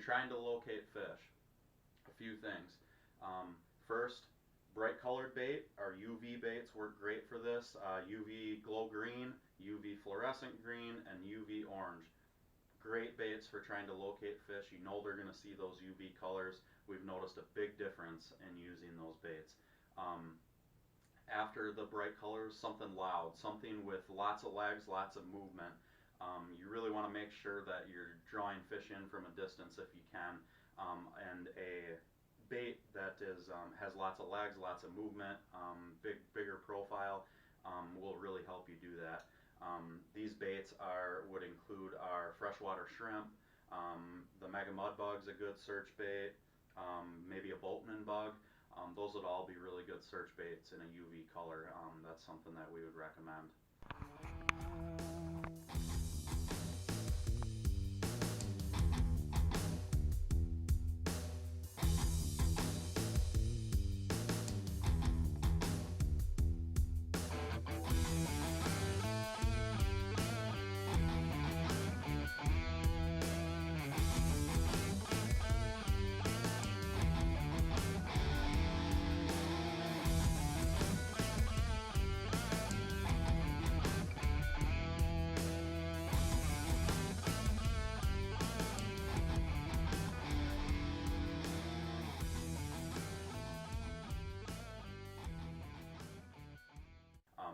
trying to locate fish, a few things. First, bright colored bait. Our UV baits work great for this. UV glow green, UV fluorescent green, and UV orange. Great baits for trying to locate fish. You know they're going to see those UV colors. We've noticed a big difference in using those baits. After the bright colors, something loud, something with lots of legs, lots of movement. You really want to make sure that you're drawing fish in from a distance if you can, and a bait that is has lots of legs, lots of movement, bigger profile will really help you do that. These baits would include our freshwater shrimp, the mega mud bug's a good search bait, maybe a boatman bug. Those would all be really good search baits in a UV color. That's something that we would recommend.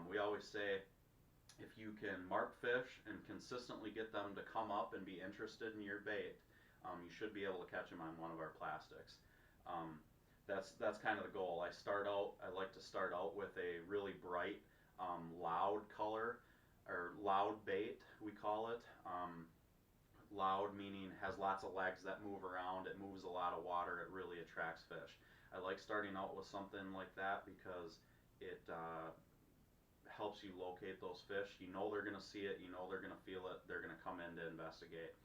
We always say if you can mark fish and consistently get them to come up and be interested in your bait, you should be able to catch them on one of our plastics. That's kind of the goal. I like to start out with a really bright, loud color, or loud bait, we call it. Loud meaning has lots of legs that move around, it moves a lot of water, it really attracts fish. I like starting out with something like that because it helps you locate those fish. You know they're going to see it, you know they're going to feel it, they're going to come in to investigate.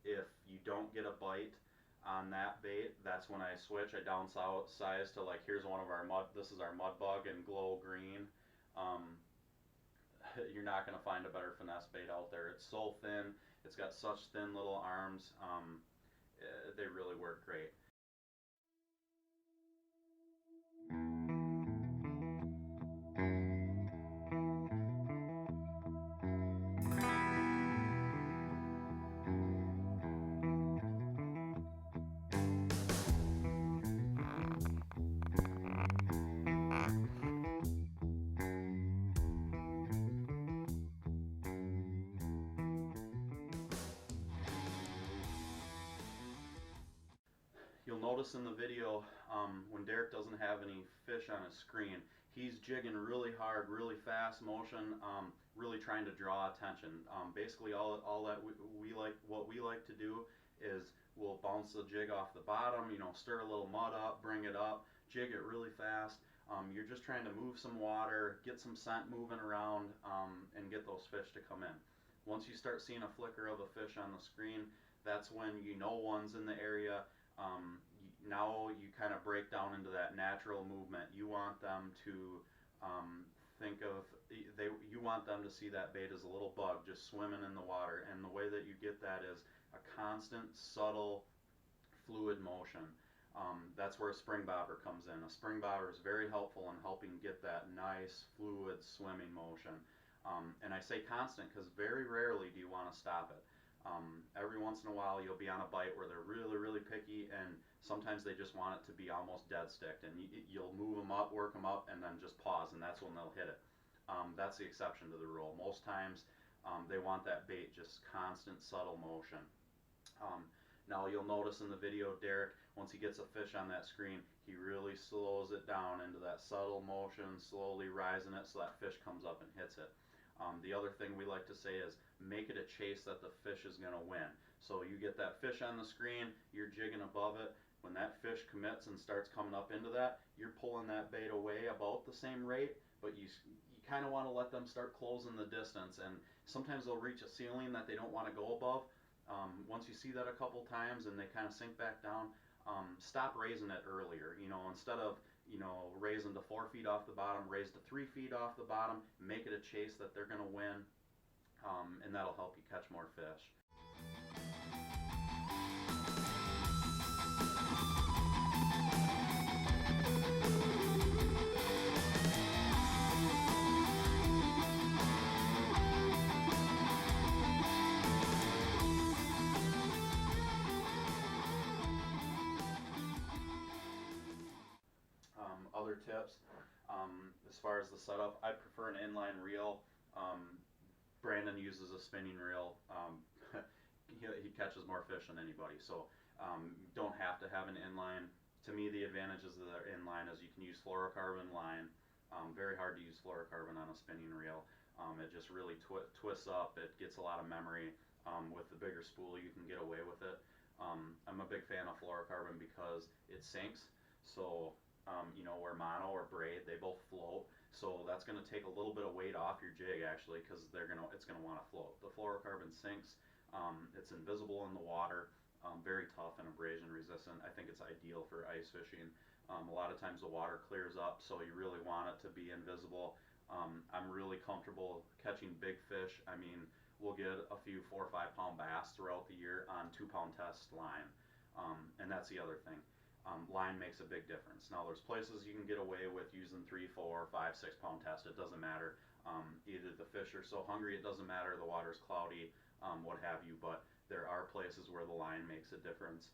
If you don't get a bite on that bait, that's when I switch. I downsize to, like, here's one of our this is our mud bug in glow green. You're not going to find a better finesse bait out there. It's so thin, it's got such thin little arms, they really work great. You'll notice in the video when Derek doesn't have any fish on his screen, he's jigging really hard, really fast motion, really trying to draw attention. Basically, all that what we like to do is we'll bounce the jig off the bottom, stir a little mud up, bring it up, jig it really fast. You're just trying to move some water, get some scent moving around, and get those fish to come in. Once you start seeing a flicker of a fish on the screen, that's when you know one's in the area. Now you kind of break down into that natural movement. You want them to you want them to see that bait as a little bug just swimming in the water, and the way that you get that is a constant, subtle, fluid motion. That's where a spring bobber comes in. A spring bobber is very helpful in helping get that nice, fluid, swimming motion. And I say constant because very rarely do you want to stop it. Every once in a while you'll be on a bite where they're really, really picky, and sometimes they just want it to be almost dead sticked, and you'll move them up, work them up, and then just pause, and that's when they'll hit it. That's the exception to the rule. Most times they want that bait just constant, subtle motion. Now you'll notice in the video, Derek, once he gets a fish on that screen, he really slows it down into that subtle motion, slowly rising it so that fish comes up and hits it. The other thing we like to say is make it a chase that the fish is going to win. So you get that fish on the screen, you're jigging above it. When that fish commits and starts coming up into that, you're pulling that bait away about the same rate, but you kind of want to let them start closing the distance, and sometimes they'll reach a ceiling that they don't want to go above. Once you see that a couple times and they kind of sink back down, stop raising it earlier. Instead of raising to 4 feet off the bottom, raise to 3 feet off the bottom, make it a chase that they're going to win, and that'll help you catch more fish. Other tips, as far as the setup, I prefer an inline reel. Brandon uses a spinning reel. He catches more fish than anybody, so don't have to have an inline. To me, the advantages of the inline is you can use fluorocarbon line. Very hard to use fluorocarbon on a spinning reel. It just really twists up. It gets a lot of memory. With the bigger spool, you can get away with it. I'm a big fan of fluorocarbon because it sinks. So where mono or braid, they both float. So that's going to take a little bit of weight off your jig actually, because it's going to want to float. The fluorocarbon sinks. It's invisible in the water. Very tough and abrasion resistant. I think it's ideal for ice fishing. A lot of times the water clears up, so you really want it to be invisible. I'm really comfortable catching big fish. I mean, we'll get a few 4 or 5 pound bass throughout the year on 2 pound test line. And that's the other thing. Line makes a big difference. Now there's places you can get away with using 3, 4, 5, 6 pound test. It doesn't matter. Either the fish are so hungry, it doesn't matter, the water's cloudy, what have you, but there are places where the line makes a difference.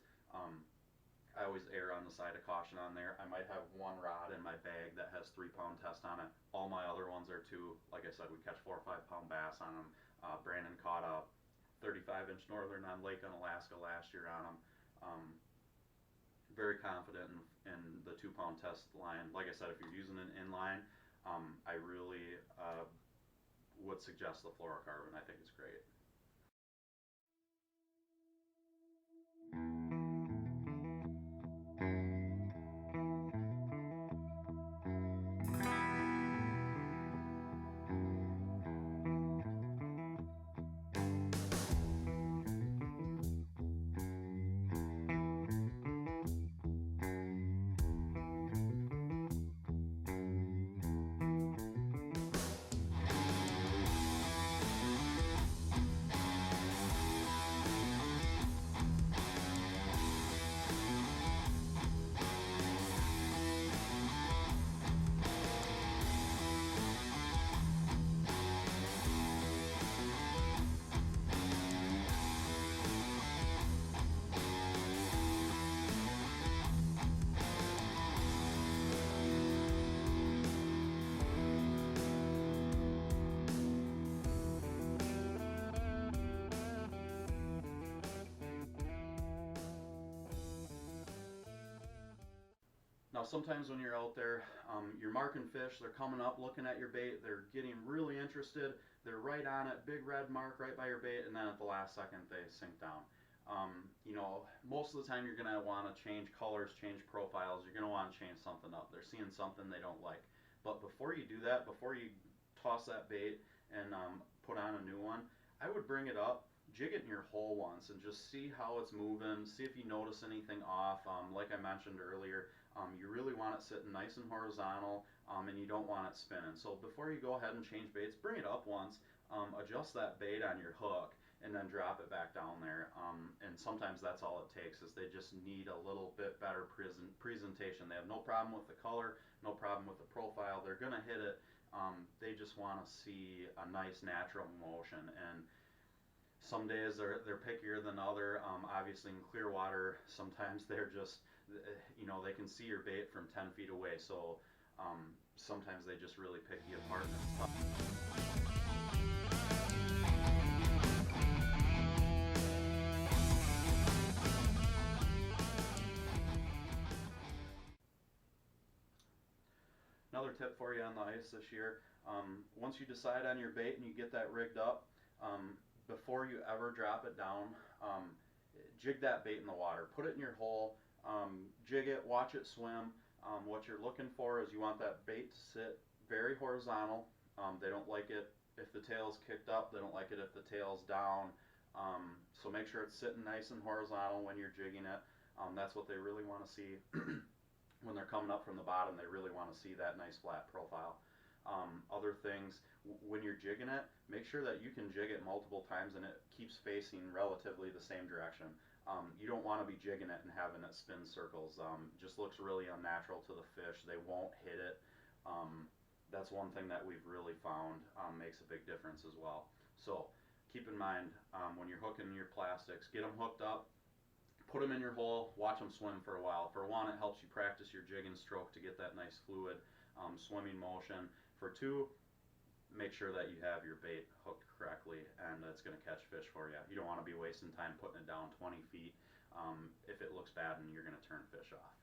I always err on the side of caution on there. I might have one rod in my bag that has 3 pound test on it. All my other ones are 2. Like I said, we catch 4 or 5 pound bass on them. Brandon caught a 35-inch northern on Lake in Alaska last year on them. Very confident in the 2 pound test line. Like I said, if you're using an inline, I really would suggest the fluorocarbon. I think it's great. Now sometimes when you're out there, you're marking fish, they're coming up looking at your bait, they're getting really interested, they're right on it, big red mark right by your bait, and then at the last second they sink down. Most of the time you're going to want to change colors, change profiles, you're going to want to change something up. They're seeing something they don't like. But before you do that, before you toss that bait and put on a new one, I would bring it up, jig it in your hole once and just see how it's moving, see if you notice anything off. Like I mentioned earlier, you really want it sitting nice and horizontal, and you don't want it spinning. So before you go ahead and change baits, bring it up once, adjust that bait on your hook, and then drop it back down there. And sometimes that's all it takes, is they just need a little bit better presentation. They have no problem with the color, no problem with the profile. They're going to hit it. They just want to see a nice natural motion. And some days they're pickier than other. Obviously in clear water, sometimes they're just, they can see your bait from 10 feet away. So sometimes they just really pick you apart, and it's tough. Another tip for you on the ice this year, once you decide on your bait and you get that rigged up, before you ever drop it down, jig that bait in the water. Put it in your hole, jig it, watch it swim. What you're looking for is you want that bait to sit very horizontal. They don't like it if the tail's kicked up. They don't like it if the tail's down. So make sure it's sitting nice and horizontal when you're jigging it. That's what they really want to see. When they're coming up from the bottom, they really want to see that nice flat profile. Other things, when you're jigging it, make sure that you can jig it multiple times and it keeps facing relatively the same direction. You don't want to be jigging it and having it spin circles. Just looks really unnatural to the fish. They won't hit it. That's one thing that we've really found makes a big difference as well. So keep in mind when you're hooking your plastics, get them hooked up, put them in your hole, watch them swim for a while. For one, it helps you practice your jig and stroke to get that nice fluid swimming motion. For two, make sure that you have your bait hooked correctly and it's going to catch fish for you. You don't want to be wasting time putting it down 20 feet if it looks bad and you're going to turn fish off.